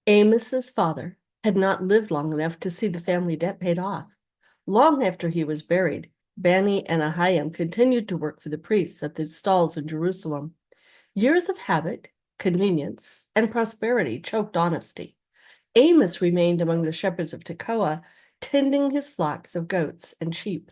Amos's father had not lived long enough to see the family debt paid off. Long after he was buried, Bani and Ahiam continued to work for the priests at the stalls in Jerusalem. Years of habit, convenience, and prosperity choked honesty. Amos remained among the shepherds of Tekoa, tending his flocks of goats and sheep.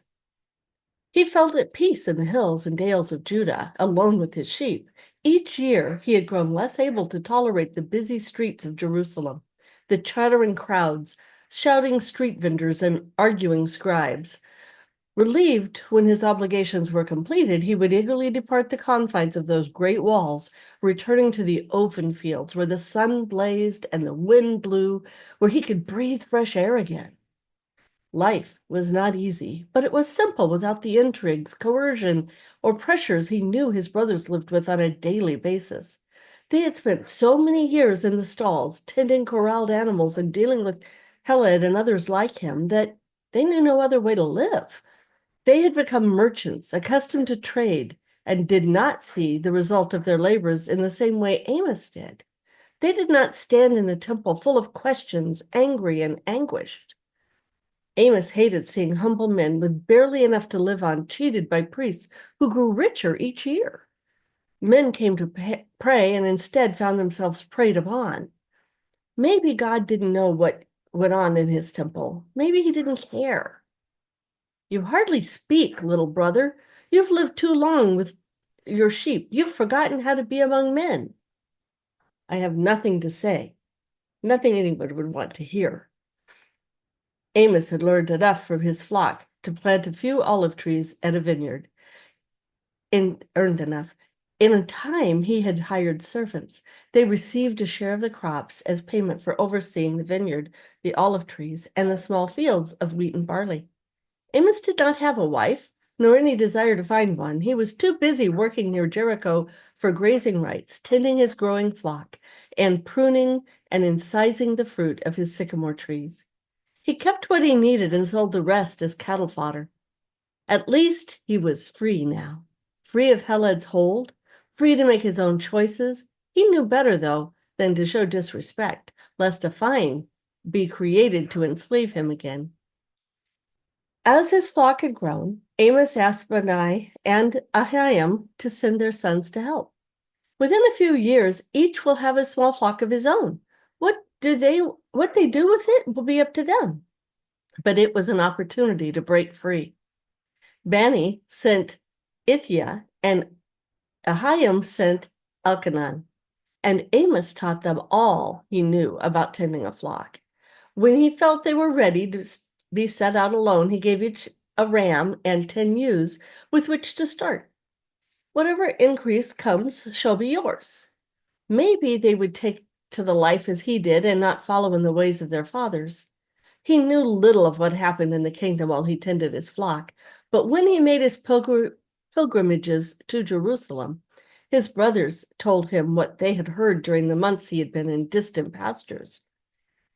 He felt at peace in the hills and dales of Judah, alone with his sheep. Each year, he had grown less able to tolerate the busy streets of Jerusalem, the chattering crowds, shouting street vendors, and arguing scribes. Relieved when his obligations were completed, he would eagerly depart the confines of those great walls, returning to the open fields where the sun blazed and the wind blew, where he could breathe fresh air again. Life was not easy, but it was simple without the intrigues, coercion, or pressures he knew his brothers lived with on a daily basis. They had spent so many years in the stalls, tending corralled animals and dealing with Heled and others like him, that they knew no other way to live. They had become merchants, accustomed to trade, and did not see the result of their labors in the same way Amos did. They did not stand in the temple full of questions, angry and anguished. Amos hated seeing humble men with barely enough to live on cheated by priests who grew richer each year. Men came to pray and instead found themselves preyed upon. Maybe God didn't know what went on in his temple. Maybe he didn't care. You hardly speak, little brother. You've lived too long with your sheep. You've forgotten how to be among men. I have nothing to say, nothing anyone would want to hear. Amos had learned enough from his flock to plant a few olive trees and a vineyard, and earned enough. In a time, he had hired servants. They received a share of the crops as payment for overseeing the vineyard, the olive trees, and the small fields of wheat and barley. Amos did not have a wife, nor any desire to find one. He was too busy working near Jericho for grazing rights, tending his growing flock, and pruning and incising the fruit of his sycamore trees. He kept what he needed and sold the rest as cattle fodder. At least he was free now, free of Heled's hold, free to make his own choices. He knew better, though, than to show disrespect, lest a fine be created to enslave him again. As his flock had grown, Amos asked Bani and Ahiam to send their sons to help. Within a few years, each will have a small flock of his own. What they do with it will be up to them. But it was an opportunity to break free. Bani sent Ithiah, and Ahiam sent Elkanah, and Amos taught them all he knew about tending a flock. When he felt they were ready to be set out alone, he gave each a ram and 10 ewes with which to start. Whatever increase comes shall be yours. Maybe they would take to the life as he did and not follow in the ways of their fathers. He knew little of what happened in the kingdom while he tended his flock, but when he made his pilgrimages to Jerusalem, his brothers told him what they had heard during the months he had been in distant pastures.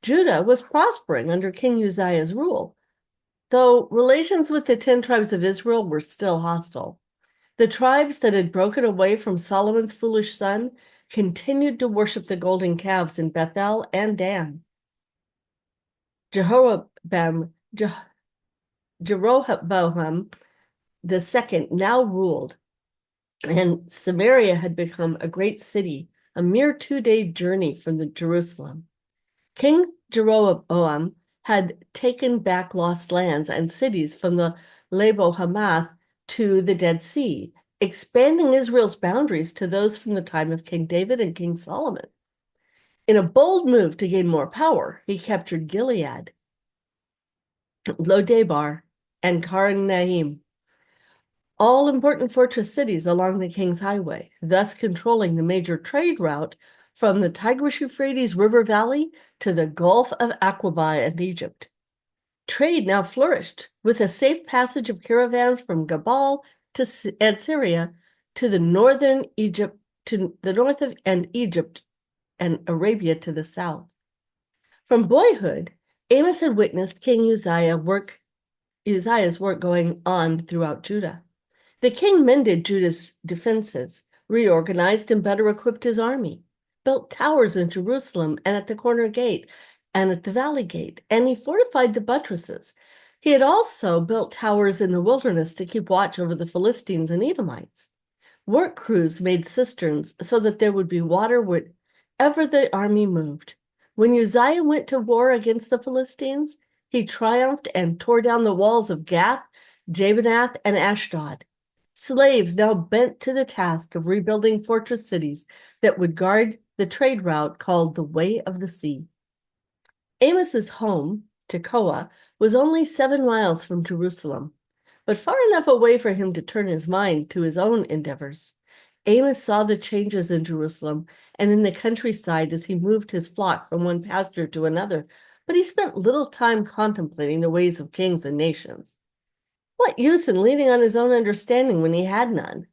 Judah was prospering under King Uzziah's rule, though relations with the 10 tribes of Israel were still hostile. The tribes that had broken away from Solomon's foolish son continued to worship the golden calves in Bethel and Dan. Jeroboam II now ruled, and Samaria had become a great city, a mere 2-day journey from Jerusalem. King Jeroboam had taken back lost lands and cities from the Lebo Hamath to the Dead Sea, expanding Israel's boundaries to those from the time of King David and King Solomon. In a bold move to gain more power, he captured Gilead, Lodebar, and Karnaim, all important fortress cities along the King's Highway, thus controlling the major trade route from the Tigris-Euphrates River Valley to the Gulf of Aqaba and Egypt. Trade now flourished, with a safe passage of caravans from Gabal and Syria to the northern Egypt, to the north of and Egypt and Arabia to the south. From boyhood, Amos had witnessed King Uzziah's work going on throughout Judah. The king mended Judah's defenses, reorganized and better equipped his army. built towers in Jerusalem and at the corner gate and at the valley gate, and he fortified the buttresses. He had also built towers in the wilderness to keep watch over the Philistines and Edomites. Work crews made cisterns so that there would be water wherever the army moved. When Uzziah went to war against the Philistines, he triumphed and tore down the walls of Gath, Jabneh, and Ashdod. Slaves now bent to the task of rebuilding fortress cities that would guard the trade route called the Way of the Sea. Amos's home, Tekoa, was only 7 miles from Jerusalem, but far enough away for him to turn his mind to his own endeavors. Amos saw the changes in Jerusalem and in the countryside as he moved his flock from one pasture to another, but he spent little time contemplating the ways of kings and nations. What use in leaning on his own understanding when he had none?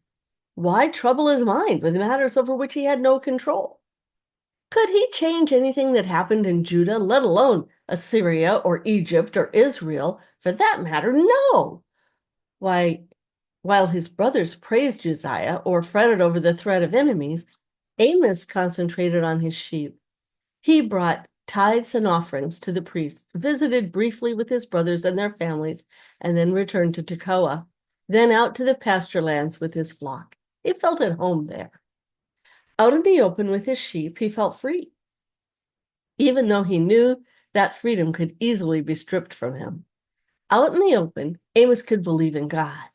Why trouble his mind with matters over which he had no control? Could he change anything that happened in Judah, let alone Assyria or Egypt or Israel, for that matter? No. Why, while his brothers praised Uzziah or fretted over the threat of enemies, Amos concentrated on his sheep. He brought tithes and offerings to the priests, visited briefly with his brothers and their families, and then returned to Tekoa, then out to the pasture lands with his flock. He felt at home there. Out in the open with his sheep, he felt free, even though he knew that freedom could easily be stripped from him. Out in the open, Amos could believe in God.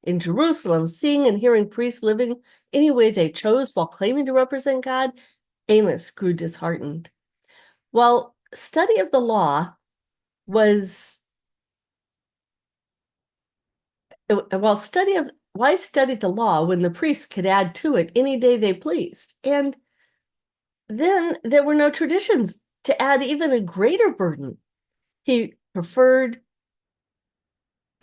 In Jerusalem, seeing and hearing priests living any way they chose while claiming to represent God, Amos grew disheartened. While study of the law was, why study the law when the priests could add to it any day they pleased? And then there were no traditions to add even a greater burden. He preferred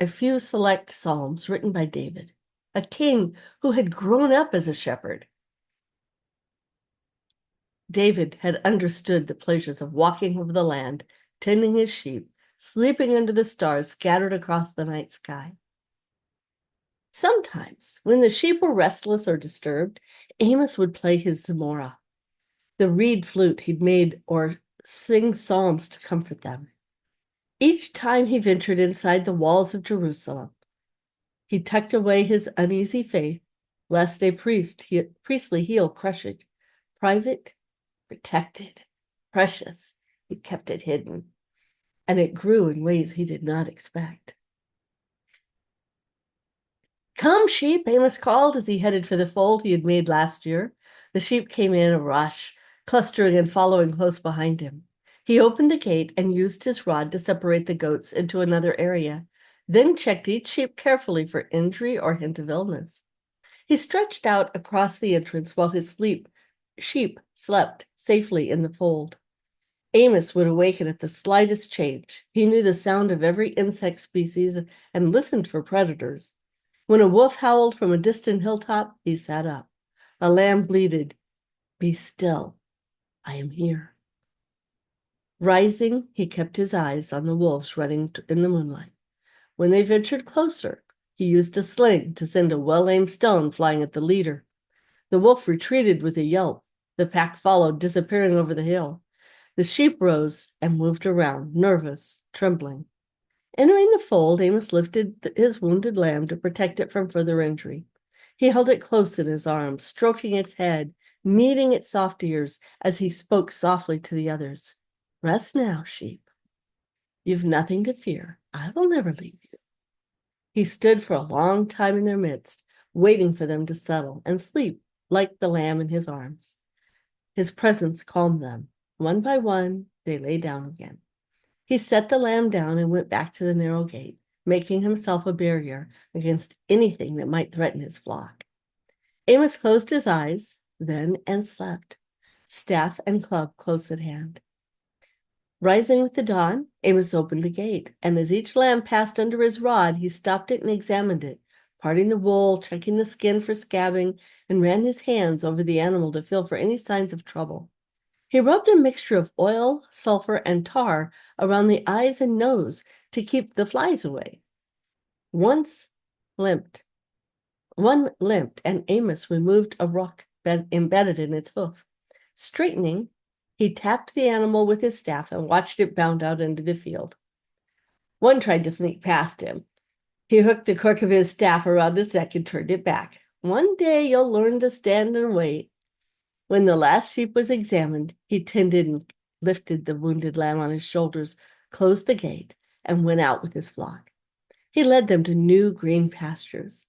a few select psalms written by David, a king who had grown up as a shepherd. David had understood the pleasures of walking over the land, tending his sheep, sleeping under the stars scattered across the night sky. Sometimes, when the sheep were restless or disturbed, Amos would play his Zamora, the reed flute he'd made, or sing psalms to comfort them. Each time he ventured inside the walls of Jerusalem, he tucked away his uneasy faith, lest a priestly heel crush it. Private, protected, precious, he kept it hidden, and it grew in ways he did not expect. "Come, sheep," Amos called as he headed for the fold he had made last year. The sheep came in a rush, clustering and following close behind him. He opened the gate and used his rod to separate the goats into another area, then checked each sheep carefully for injury or hint of illness. He stretched out across the entrance while his sheep slept safely in the fold. Amos would awaken at the slightest change. He knew the sound of every insect species and listened for predators. When a wolf howled from a distant hilltop, he sat up. A lamb bleated, "Be still, I am here." Rising, he kept his eyes on the wolves running in the moonlight. When they ventured closer, he used a sling to send a well-aimed stone flying at the leader. The wolf retreated with a yelp. The pack followed, disappearing over the hill. The sheep rose and moved around, nervous, trembling. Entering the fold, Amos lifted his wounded lamb to protect it from further injury. He held it close in his arms, stroking its head, kneading its soft ears as he spoke softly to the others. "Rest now, sheep. You've nothing to fear. I will never leave you." He stood for a long time in their midst, waiting for them to settle and sleep like the lamb in his arms. His presence calmed them. One by one, they lay down again. He set the lamb down and went back to the narrow gate, making himself a barrier against anything that might threaten his flock. Amos closed his eyes then and slept, staff and club close at hand. Rising with the dawn, Amos opened the gate, and as each lamb passed under his rod, he stopped it and examined it, parting the wool, checking the skin for scabbing, and ran his hands over the animal to feel for any signs of trouble. He rubbed a mixture of oil, sulfur, and tar around the eyes and nose to keep the flies away. One limped, and Amos removed a rock embedded in its hoof. Straightening, he tapped the animal with his staff and watched it bound out into the field. One tried to sneak past him. He hooked the crook of his staff around its neck and turned it back. One day you'll learn to stand and wait. When the last sheep was examined, he tended and lifted the wounded lamb on his shoulders, closed the gate, and went out with his flock. He led them to new green pastures.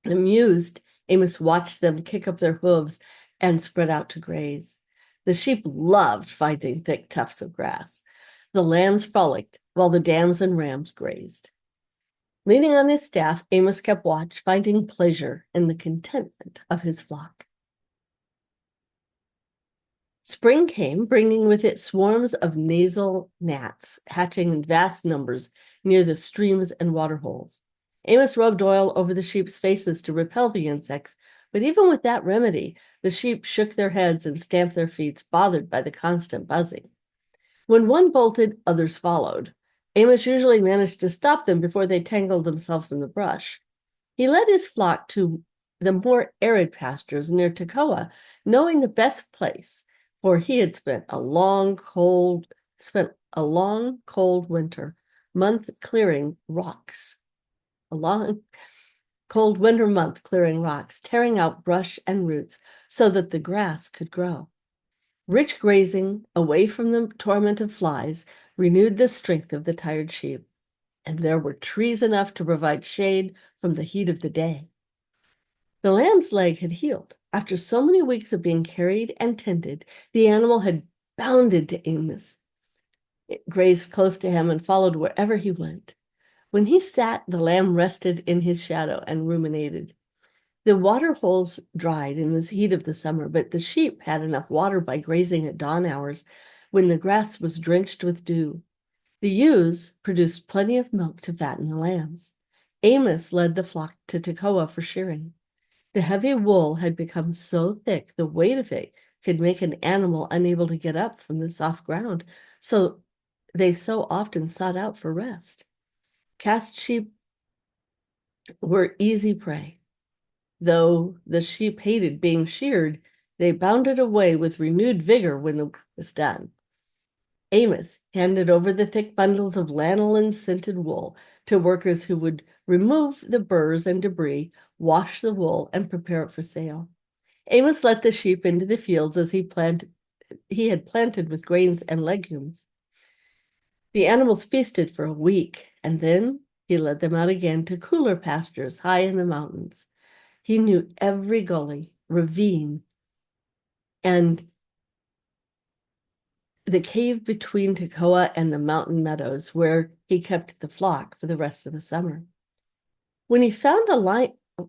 Amused, Amos watched them kick up their hooves and spread out to graze. The sheep loved finding thick tufts of grass. The lambs frolicked while the dams and rams grazed. Leaning on his staff, Amos kept watch, finding pleasure in the contentment of his flock. Spring came, bringing with it swarms of nasal gnats, hatching in vast numbers near the streams and waterholes. Amos rubbed oil over the sheep's faces to repel the insects, but even with that remedy, the sheep shook their heads and stamped their feet, bothered by the constant buzzing. When one bolted, others followed. Amos usually managed to stop them before they tangled themselves in the brush. He led his flock to the more arid pastures near Tekoa, knowing the best place, for he had spent a long, cold winter month clearing rocks. A long, cold winter month clearing rocks, tearing out brush and roots so that the grass could grow. Rich grazing, away from the torment of flies, renewed the strength of the tired sheep, and there were trees enough to provide shade from the heat of the day. The lamb's leg had healed. After so many weeks of being carried and tended, the animal had bounded to Amos. It grazed close to him and followed wherever he went. When he sat, the lamb rested in his shadow and ruminated. The water holes dried in the heat of the summer, but the sheep had enough water by grazing at dawn hours when the grass was drenched with dew. The ewes produced plenty of milk to fatten the lambs. Amos led the flock to Tekoa for shearing. The heavy wool had become so thick the weight of it could make an animal unable to get up from the soft ground, so they so often sought out for rest. Cast sheep were easy prey. Though the sheep hated being sheared, they bounded away with renewed vigor when the work was done. Amos handed over the thick bundles of lanolin-scented wool to workers who would remove the burrs and debris, wash the wool, and prepare it for sale. Amos let the sheep into the fields as he had planted with grains and legumes. The animals feasted for a week, and then he led them out again to cooler pastures high in the mountains. He knew every gully, ravine, and the cave between Tekoa and the mountain meadows where he kept the flock for the rest of the summer. When he found a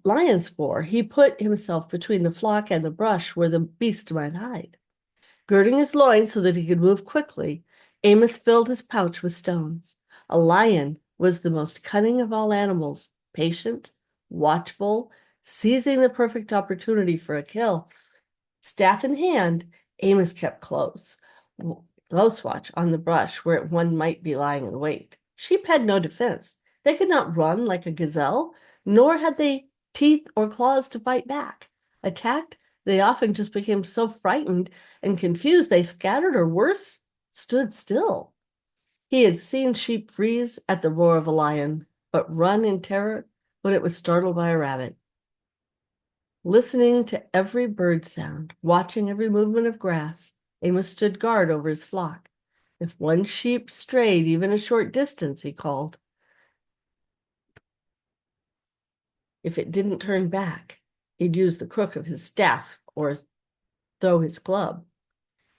lion spoor, he put himself between the flock and the brush where the beast might hide. Girding his loins so that he could move quickly, Amos filled his pouch with stones. A lion was the most cunning of all animals, patient, watchful, seizing the perfect opportunity for a kill. Staff in hand, Amos kept close watch on the brush where one might be lying in wait. Sheep had no defense. They could not run like a gazelle, nor had they teeth or claws to fight back. Attacked, they often just became so frightened and confused they scattered or worse, stood still. He had seen sheep freeze at the roar of a lion, but run in terror when it was startled by a rabbit. Listening to every bird sound, watching every movement of grass, Amos stood guard over his flock. If one sheep strayed even a short distance, he called. If it didn't turn back, he'd use the crook of his staff or throw his club.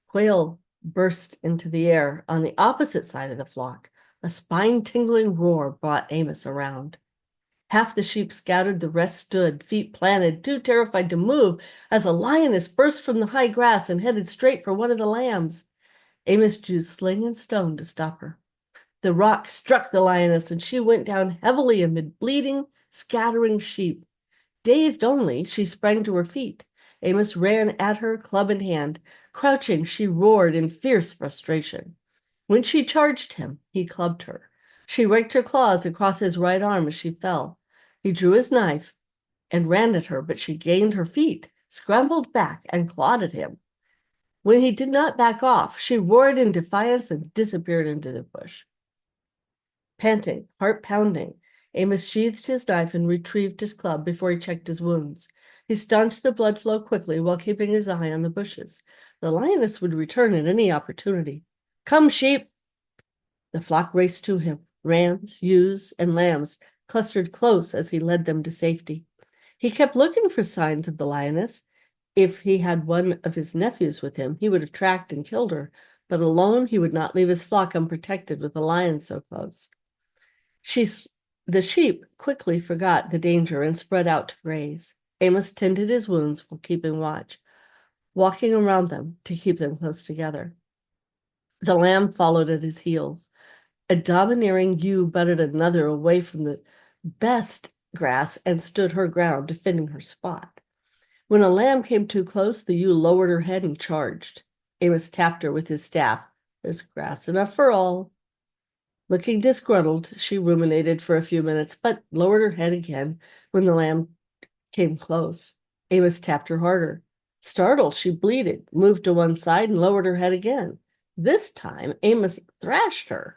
Quail burst into the air on the opposite side of the flock. A spine-tingling roar brought Amos around. Half the sheep scattered, the rest stood, feet planted, too terrified to move, as a lioness burst from the high grass and headed straight for one of the lambs. Amos used sling and stone to stop her. The rock struck the lioness, and she went down heavily amid bleeding, scattering sheep. Dazed only, she sprang to her feet. Amos ran at her, club in hand. Crouching, she roared in fierce frustration. When she charged him, he clubbed her. She raked her claws across his right arm as she fell. He drew his knife and ran at her, but she gained her feet, scrambled back, and clawed at him. When he did not back off, she roared in defiance and disappeared into the bush. Panting, heart pounding, Amos sheathed his knife and retrieved his club before he checked his wounds. He staunched the blood flow quickly while keeping his eye on the bushes. The lioness would return at any opportunity. Come, sheep! The flock raced to him. Rams, ewes, and lambs clustered close as he led them to safety. He kept looking for signs of the lioness. If he had one of his nephews with him, he would have tracked and killed her, but alone he would not leave his flock unprotected with a lion so close. The sheep quickly forgot the danger and spread out to graze. Amos tended his wounds while keeping watch, walking around them to keep them close together. The lamb followed at his heels. A domineering ewe butted another away from the best grass and stood her ground, defending her spot. When a lamb came too close, the ewe lowered her head and charged. Amos tapped her with his staff. There's grass enough for all. Looking disgruntled, she ruminated for a few minutes, but lowered her head again when the lamb came close. Amos tapped her harder. Startled, she bleated, moved to one side, and lowered her head again. This time, Amos thrashed her.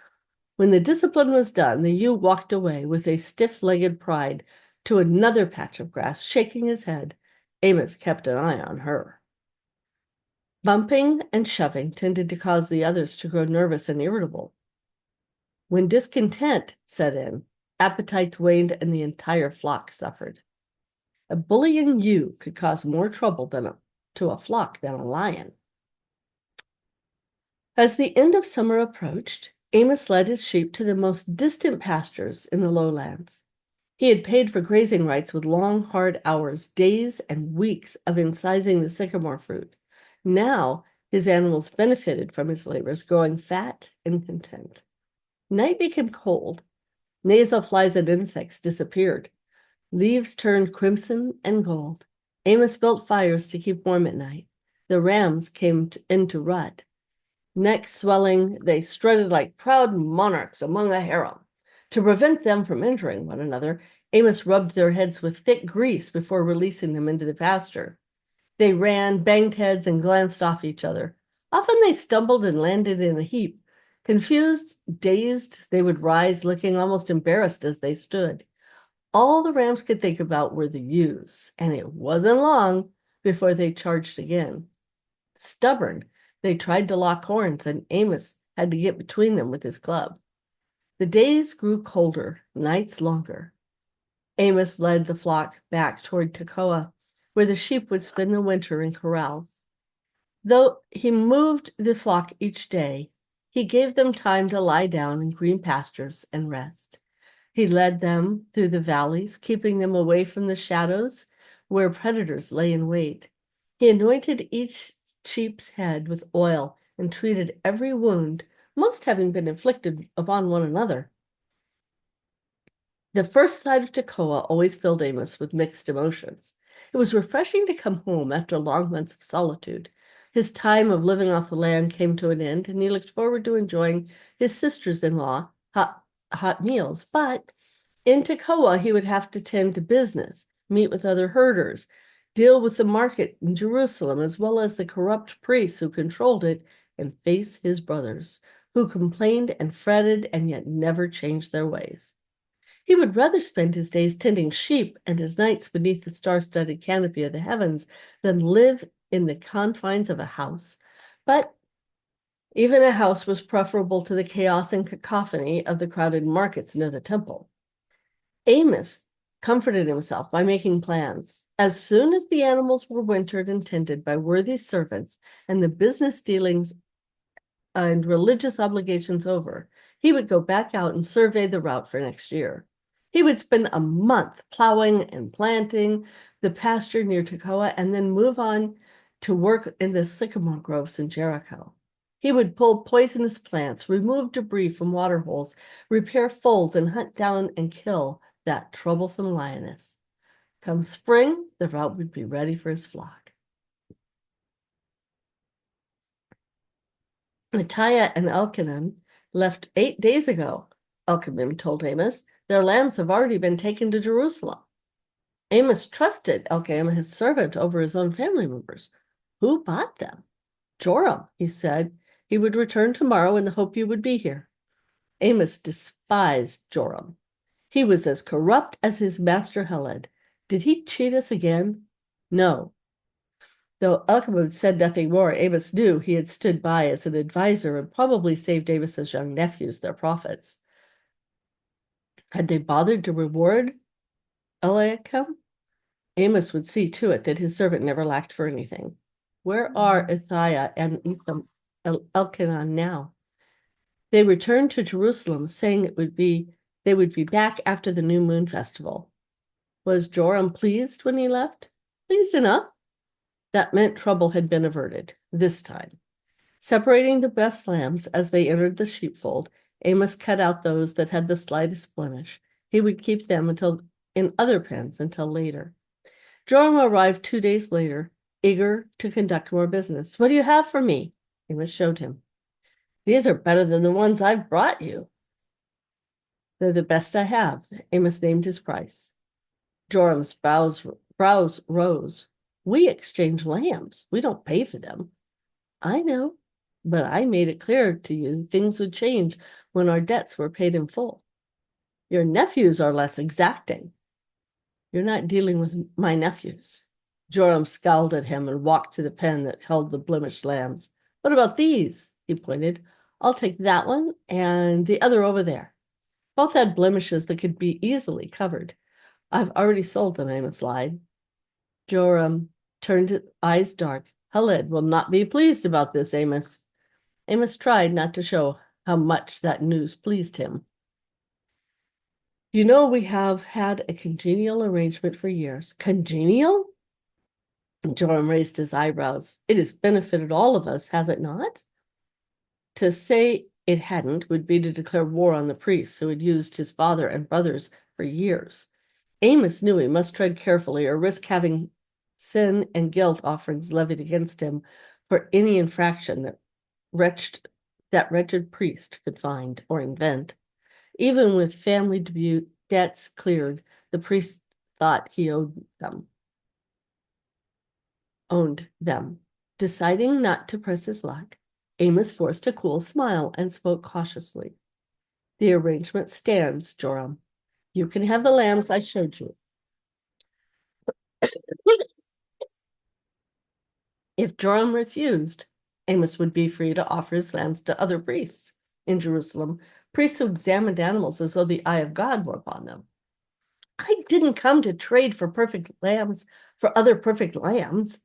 When the discipline was done, the ewe walked away with a stiff-legged pride to another patch of grass, shaking his head. Amos kept an eye on her. Bumping and shoving tended to cause the others to grow nervous and irritable. When discontent set in, appetites waned and the entire flock suffered. A bullying ewe could cause more trouble to a flock than a lion. As the end of summer approached, Amos led his sheep to the most distant pastures in the lowlands. He had paid for grazing rights with long, hard hours, days and weeks of incising the sycamore fruit. Now his animals benefited from his labors, growing fat and content. Night became cold. Nasal flies and insects disappeared. Leaves turned crimson and gold. Amos built fires to keep warm at night. The rams came into rut. Necks swelling, they strutted like proud monarchs among a harem. To prevent them from injuring one another, Amos rubbed their heads with thick grease before releasing them into the pasture. They ran, banged heads, and glanced off each other. Often they stumbled and landed in a heap. Confused, dazed, they would rise, looking almost embarrassed as they stood. All the rams could think about were the ewes, and it wasn't long before they charged again. Stubborn, they tried to lock horns, and Amos had to get between them with his club. The days grew colder, nights longer. Amos led the flock back toward Tekoa, where the sheep would spend the winter in corrals. Though he moved the flock each day, he gave them time to lie down in green pastures and rest. He led them through the valleys, keeping them away from the shadows where predators lay in wait. He anointed each sheep's head with oil and treated every wound, most having been inflicted upon one another. The first sight of Tekoa always filled Amos with mixed emotions. It was refreshing to come home after long months of solitude. His time of living off the land came to an end, and he looked forward to enjoying his sisters-in-law hot meals. But in Tekoa, he would have to tend to business, meet with other herders, deal with the market in Jerusalem, as well as the corrupt priests who controlled it, and face his brothers, who complained and fretted and yet never changed their ways. He would rather spend his days tending sheep and his nights beneath the star-studded canopy of the heavens than live in the confines of a house. But even a house was preferable to the chaos and cacophony of the crowded markets near the temple. Amos comforted himself by making plans. As soon as the animals were wintered and tended by worthy servants and the business dealings and religious obligations over, he would go back out and survey the route for next year. He would spend a month plowing and planting the pasture near Tekoa and then move on to work in the sycamore groves in Jericho. He would pull poisonous plants, remove debris from water holes, repair folds, and hunt down and kill that troublesome lioness. Come spring, the route would be ready for his flock. Micaiah and Elkanah left 8 days ago, Elkanah told Amos. Their lambs have already been taken to Jerusalem. Amos trusted Elkanah, his servant, over his own family members. Who bought them? Joram, he said, he would return tomorrow in the hope you would be here. Amos despised Joram. He was as corrupt as his master Heled. Did he cheat us again? No. Though Elkanah said nothing more, Amos knew he had stood by as an advisor and probably saved Amos's young nephews their profits. Had they bothered to reward Eliakim? Amos would see to it that his servant never lacked for anything. Where are Ithiah and Elkanah now? They returned to Jerusalem, saying they would be back after the new moon festival. Was Joram pleased when he left? Pleased enough. That meant trouble had been averted, this time. Separating the best lambs as they entered the sheepfold, Amos cut out those that had the slightest blemish. He would keep them in other pens until later. Joram arrived 2 days later, eager to conduct more business. What do you have for me? Amos showed him. These are better than the ones I've brought you. They're the best I have. Amos named his price. Joram's brows rose. We exchange lambs. We don't pay for them. I know, but I made it clear to you things would change when our debts were paid in full. Your nephews are less exacting. You're not dealing with my nephews. Joram scowled at him and walked to the pen that held the blemished lambs. What about these? He pointed. I'll take that one and the other over there. Both had blemishes that could be easily covered. I've already sold them, Amos lied. Joram turned his eyes dark. Heled will not be pleased about this, Amos. Amos tried not to show how much that news pleased him. You know, we have had a congenial arrangement for years. Congenial? Joram raised his eyebrows. It has benefited all of us, has it not? To say it hadn't would be to declare war on the priests who had used his father and brothers for years. Amos knew he must tread carefully or risk having sin and guilt offerings levied against him for any infraction that wretched priest could find or invent. Even with family debts cleared, the priest thought he owned them. Deciding not to press his luck, Amos forced a cool smile and spoke cautiously. The arrangement stands, Joram. You can have the lambs I showed you. If Joram refused, Amos would be free to offer his lambs to other priests in Jerusalem, priests who examined animals as though the eye of God were upon them. I didn't come to trade for perfect lambs for other perfect lambs.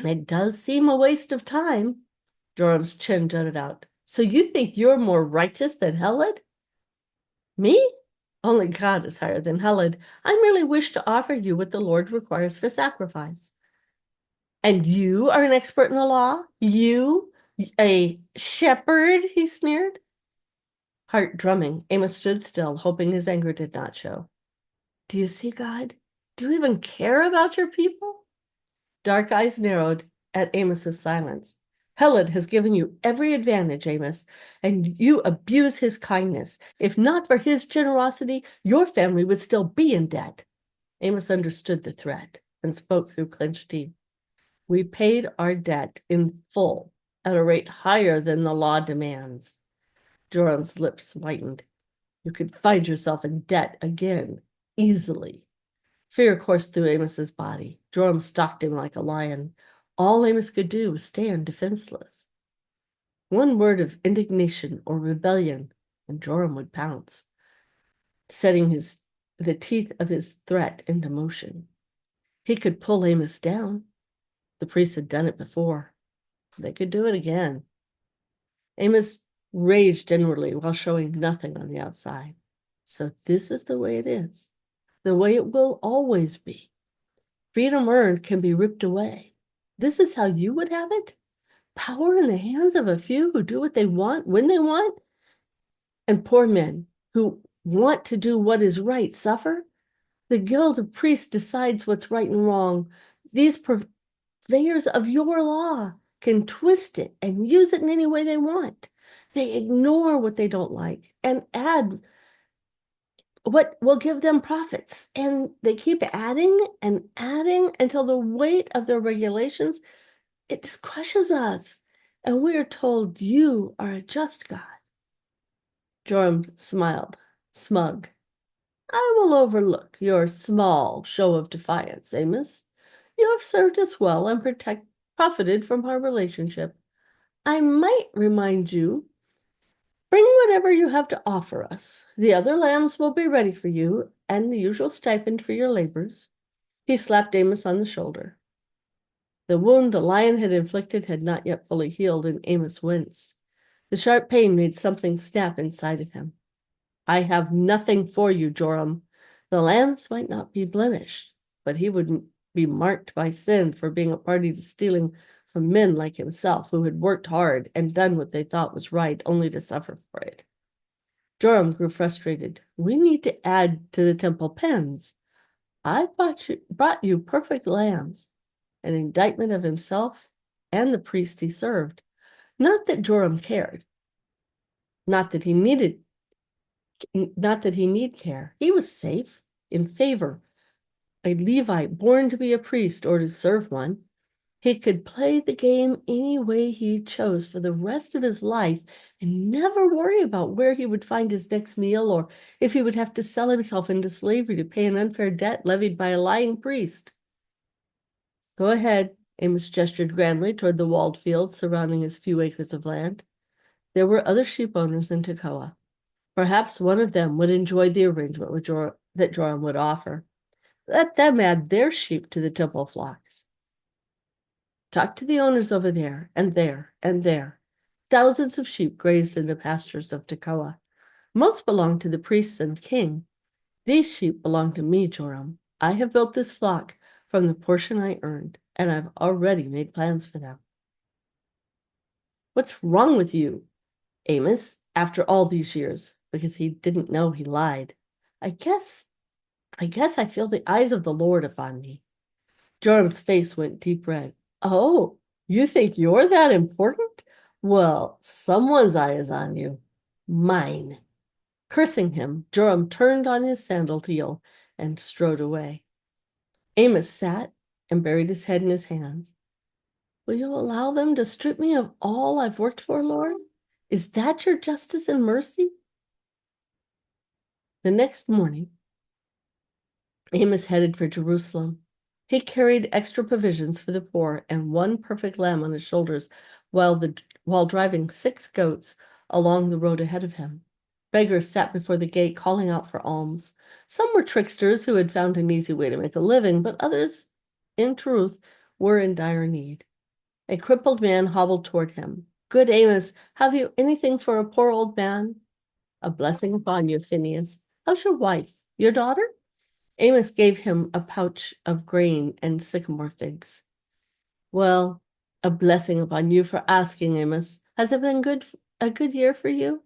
It does seem a waste of time. Joram's chin jutted out. So you think you're more righteous than Heled? Me? Only God is higher than Heled. I merely wish to offer you what the Lord requires for sacrifice. And you are an expert in the law? You, a shepherd? He sneered. Heart drumming, Amos stood still, hoping his anger did not show. Do you see, God? Do you even care about your people? Dark eyes narrowed at Amos's silence. Heled has given you every advantage, Amos, and you abuse his kindness. If not for his generosity, your family would still be in debt. Amos understood the threat and spoke through clenched teeth. We paid our debt in full at a rate higher than the law demands. Joram's lips whitened. You could find yourself in debt again, easily. Fear coursed through Amos's body. Joram stalked him like a lion. All Amos could do was stand defenseless. One word of indignation or rebellion, and Joram would pounce, setting the teeth of his threat into motion. He could pull Amos down. The priest had done it before. They could do it again. Amos raged inwardly while showing nothing on the outside. So this is the way it is, the way it will always be. Freedom earned can be ripped away. This is how you would have it? Power in the hands of a few who do what they want when they want? And poor men who want to do what is right suffer? The guild of priests decides what's right and wrong. These purveyors of your law can twist it and use it in any way they want. They ignore what they don't like and add what will give them profits. And they keep adding and adding until the weight of their regulations It just crushes us, and we are told you are a just God. Joram smiled, smug. I will overlook your small show of defiance, Amos. You have served us well and profited from our relationship. I might remind you, bring whatever you have to offer us. The other lambs will be ready for you, and the usual stipend for your labors. He slapped Amos on the shoulder. The wound the lion had inflicted had not yet fully healed, and Amos winced. The sharp pain made something snap inside of him. I have nothing for you, Joram. The lambs might not be blemished, but he wouldn't be marked by sin for being a party to stealing from men like himself, who had worked hard and done what they thought was right, only to suffer for it. Joram grew frustrated. We need to add to the temple pens. I brought you perfect lambs, an indictment of himself and the priest he served. Not that Joram cared, not that he need care. He was safe, in favor, a Levite born to be a priest or to serve one. He could play the game any way he chose for the rest of his life and never worry about where he would find his next meal or if he would have to sell himself into slavery to pay an unfair debt levied by a lying priest. Go ahead, Amos gestured grandly toward the walled fields surrounding his few acres of land. There were other sheep owners in Tekoa. Perhaps one of them would enjoy the arrangement that Joram would offer. Let them add their sheep to the temple flocks. Talk to the owners over there, and there, and there. Thousands of sheep grazed in the pastures of Tekoa. Most belong to the priests and king. These sheep belong to me, Joram. I have built this flock from the portion I earned, and I've already made plans for them. What's wrong with you, Amos, after all these years? Because he didn't know he lied. I guess I feel the eyes of the Lord upon me. Joram's face went deep red. Oh, you think you're that important? Well, someone's eye is on you. Mine. Cursing him, Joram turned on his sandal heel and strode away. Amos sat and buried his head in his hands. Will you allow them to strip me of all I've worked for, Lord? Is that your justice and mercy? The next morning, Amos headed for Jerusalem. He carried extra provisions for the poor and one perfect lamb on his shoulders while driving 6 goats along the road ahead of him. Beggars sat before the gate calling out for alms. Some were tricksters who had found an easy way to make a living, but others, in truth, were in dire need. A crippled man hobbled toward him. Good Amos, have you anything for a poor old man? A blessing upon you, Phineas. How's your wife? Your daughter? Amos gave him a pouch of grain and sycamore figs. Well, a blessing upon you for asking, Amos. Has it been a good year for you?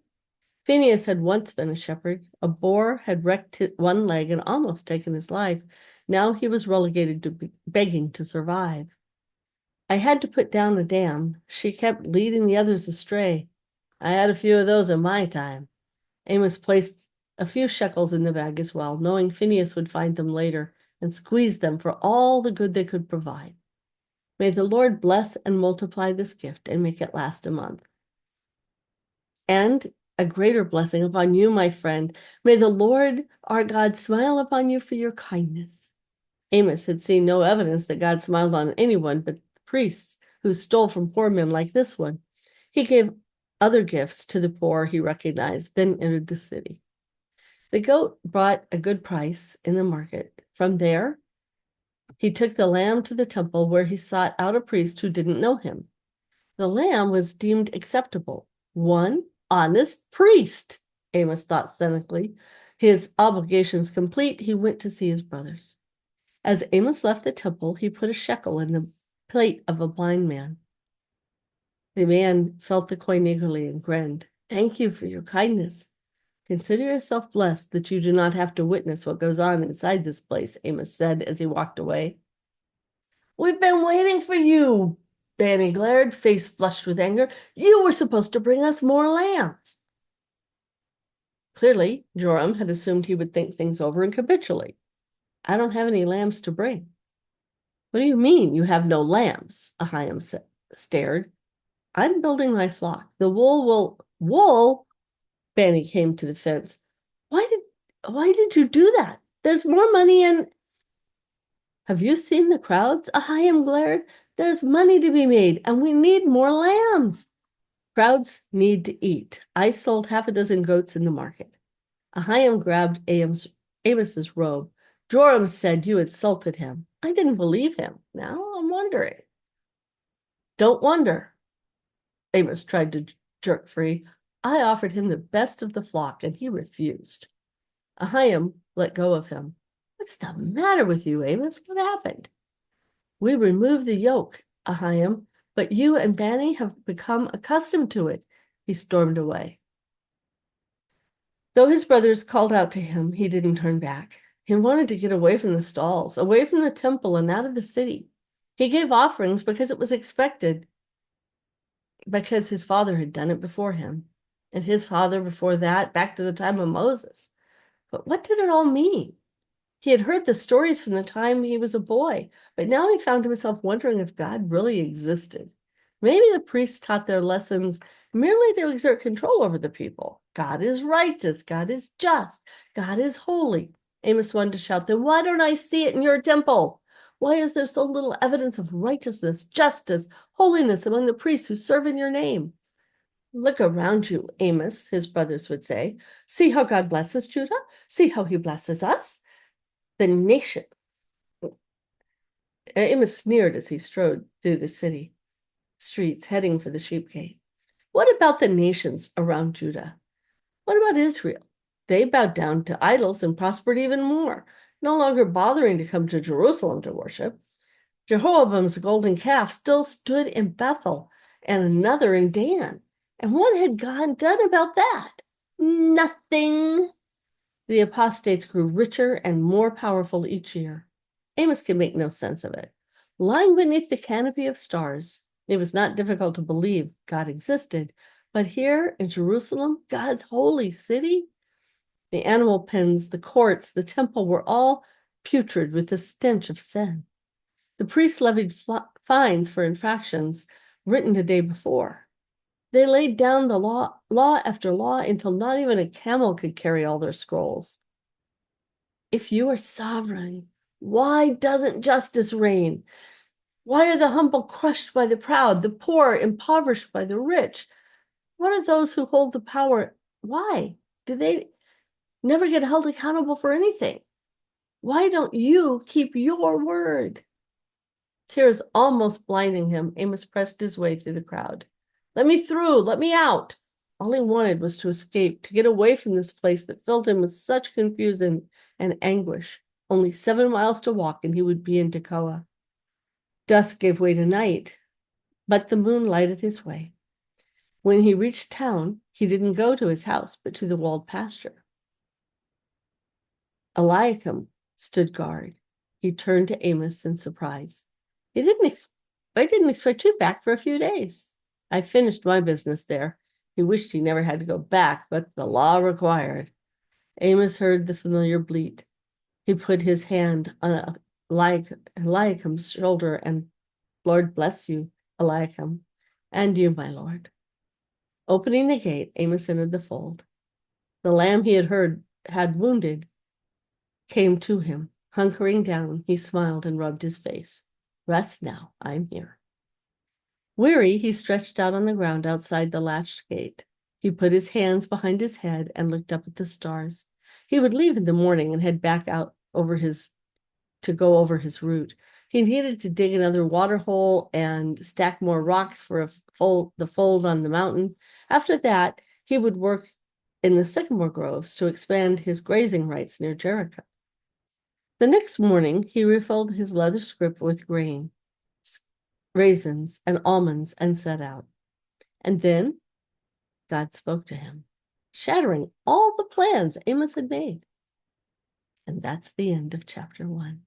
Phineas had once been a shepherd. A boar had wrecked one leg and almost taken his life. Now he was relegated to begging to survive. I had to put down a dam. She kept leading the others astray. I had a few of those in my time. Amos placed a few shekels in the bag as well, knowing Phineas would find them later and squeeze them for all the good they could provide. May the Lord bless and multiply this gift and make it last a month. And a greater blessing upon you, my friend. May the Lord our God smile upon you for your kindness. Amos had seen no evidence that God smiled on anyone but priests who stole from poor men like this one. He gave other gifts to the poor he recognized, then entered the city. The goat brought a good price in the market. From there, he took the lamb to the temple where he sought out a priest who didn't know him. The lamb was deemed acceptable. One honest priest, Amos thought cynically. His obligations complete, he went to see his brothers. As Amos left the temple, he put a shekel in the plate of a blind man. The man felt the coin eagerly and grinned. Thank you for your kindness. Consider yourself blessed that you do not have to witness what goes on inside this place, Amos said as he walked away. We've been waiting for you, Banny glared, face flushed with anger. You were supposed to bring us more lambs. Clearly, Joram had assumed he would think things over and capitulate. I don't have any lambs to bring. What do you mean you have no lambs? Ahiam stared. I'm building my flock. The wool. Fanny came to the fence. Why did you do that? There's more money in. Have you seen the crowds? Ahayim glared. There's money to be made, and we need more lambs. Crowds need to eat. I sold half a dozen goats in the market. Ahayim grabbed Amos's robe. Joram said you insulted him. I didn't believe him. Now I'm wondering. Don't wonder. Amos tried to jerk free. I offered him the best of the flock, and he refused. Ahayim let go of him. What's the matter with you, Amos? What happened? We removed the yoke, Ahayim, but you and Banny have become accustomed to it. He stormed away. Though his brothers called out to him, he didn't turn back. He wanted to get away from the stalls, away from the temple and out of the city. He gave offerings because it was expected, because his father had done it before him, and his father before that, back to the time of Moses. But what did it all mean? He had heard the stories from the time he was a boy, but now he found himself wondering if God really existed. Maybe the priests taught their lessons merely to exert control over the people. God is righteous. God is just. God is holy. Amos wanted to shout, then why don't I see it in your temple? Why is there so little evidence of righteousness, justice, holiness among the priests who serve in your name? Look around you, Amos, his brothers would say. See how God blesses Judah. See how he blesses us. The nation. Amos sneered as he strode through the city streets, heading for the sheep gate. What about the nations around Judah? What about Israel? They bowed down to idols and prospered even more, no longer bothering to come to Jerusalem to worship. Jehoram's golden calf still stood in Bethel and another in Dan. And what had God done about that? Nothing. The apostates grew richer and more powerful each year. Amos could make no sense of it. Lying beneath the canopy of stars, it was not difficult to believe God existed. But here in Jerusalem, God's holy city, the animal pens, the courts, the temple were all putrid with the stench of sin. The priests levied fines for infractions written the day before. They laid down the law after law until not even a camel could carry all their scrolls. If you are sovereign, why doesn't justice reign? Why are the humble crushed by the proud, the poor impoverished by the rich? What are those who hold the power? Why do they never get held accountable for anything? Why don't you keep your word? Tears almost blinding him, Amos pressed his way through the crowd. Let me through, let me out. All he wanted was to escape, to get away from this place that filled him with such confusion and anguish. Only 7 miles to walk and he would be in Tekoa. Dusk gave way to night, but the moon lighted his way. When he reached town, he didn't go to his house, but to the walled pasture. Eliakim stood guard. He turned to Amos in surprise. I didn't expect you back for a few days. I finished my business there. He wished he never had to go back, but the law required. Amos heard the familiar bleat. He put his hand on Eliakim's shoulder and, Lord bless you, Eliakim, and you, my lord. Opening the gate, Amos entered the fold. The lamb he had wounded came to him. Hunkering down, he smiled and rubbed his face. Rest now, I'm here. Weary, he stretched out on the ground outside the latched gate. He put his hands behind his head and looked up at the stars. He would leave in the morning and head back out to go over his route. He needed to dig another water hole and stack more rocks for the fold on the mountain. After that, he would work in the sycamore groves to expand his grazing rights near Jericho. The next morning, he refilled his leather scrip with grain, raisins, and almonds, and set out. And then God spoke to him, shattering all the plans Amos had made. And that's the end of chapter 1.